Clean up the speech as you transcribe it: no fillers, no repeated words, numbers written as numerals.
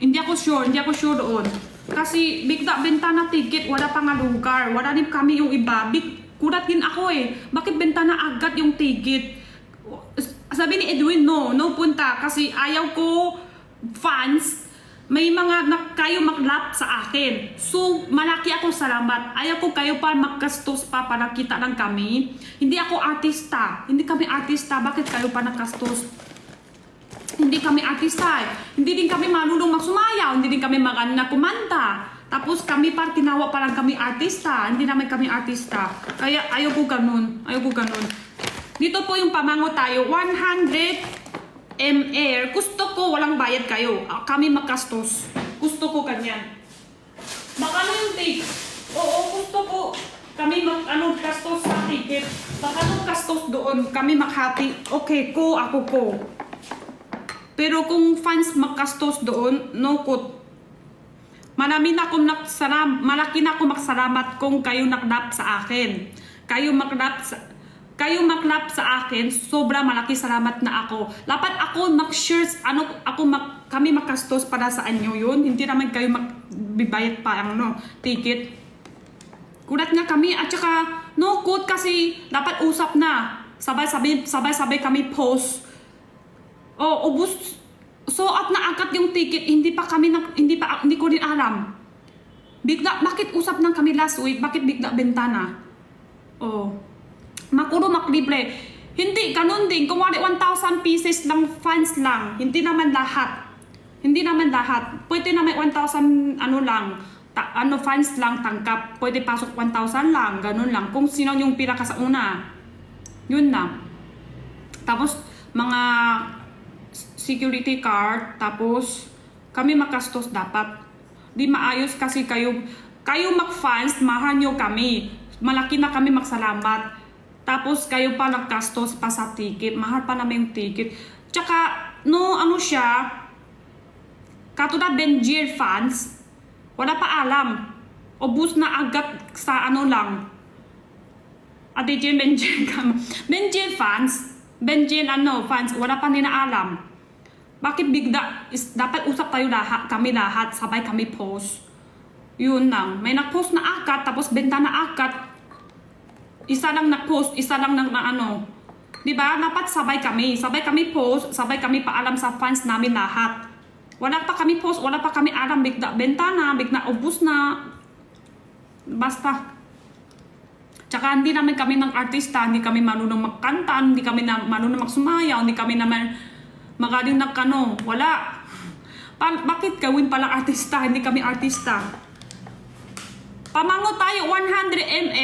Hindi ako sure doon. Kasi bigla benta na ticket, wala pa nga lugar. Wala din kami yung iba. Kurat din ako eh. Bakit benta na agad yung ticket? Sabi ni Edwin, no punta. Kasi ayaw ko fans, may mga kayo maglap sa akin. So, malaki akong salamat. Ayaw ko kayo pa magkastos pa para kita lang kami. Hindi ako artista. Hindi kami artista. Bakit kayo pa nagkastos? Hindi kami artista eh. Hindi din kami marunong magsumayaw. Hindi din kami maganda kumanta. Tapos kami pa tinawa pa lang kami artista. Hindi naman kami artista. Kaya ayaw ko ganun. Dito po yung pamango tayo. 100 ml. Gusto ko walang bayad kayo. Kami magkastos. Gusto ko ganyan. Baka ano yung take? Oo, gusto ko. Kami kastos sa ticket. Baka kastos doon. Kami maghati. Okay ko, ako ko. Pero kung fans magkastos doon, no kot. Malaki na ako magsalamat kung kayo naklap sa akin. Kayo maklap sa akin, sobra malaki salamat na ako. Dapat ako mag-shares, kami makastos para sa anyo yun. Hindi naman kayo magbibayad pa ang ticket. Kulat nga kami at saka no kot kasi dapat usap na. Sabay kami post. Ubus. So at naangkat yung ticket, hindi ko rin alam. Bigla, bakit usap nang kami last week? Bakit bigla bentana? Makuro maklibre. Hindi, ganun din. Kung wali 1,000 pieces lang, fans lang. Hindi naman lahat. Pwede naman 1,000 fans lang tangkap. Pwede pasok 1,000 lang. Ganun lang. Kung sino yung pira ka sa una. Yun na. Tapos, mga security card. Tapos, kami makastos dapat. Di maayos kasi kayo mag-fans, mahal nyo kami. Malaki na kami magsalamat. Tapos kayo pa nagkastos pa sa ticket. Mahal pa namin yung ticket. Tsaka, siya, katulad Benjir fans, wala pa alam. Ubus na agad sa lang. Ate Jen, Benjir fans, fans, wala pa nila alam. Bakit bigla, dapat usap tayo kami lahat, sabay kami post. Yun lang. May nag-post na agad, tapos benta na agad. Isa lang nag-post, isa lang Diba? Dapat sabay kami post, sabay kami paalam sa fans namin lahat. Wala pa kami post, wala pa kami alam, bigla benta na, bigla ubus na. Basta. Tsaka hindi naman kami ng artista, hindi kami marunong magkanta, hindi kami marunong magsumayaw, hindi kami naman magaling wala. Bakit gawin palang artista, hindi kami artista? Pamango tayo, 100 ml.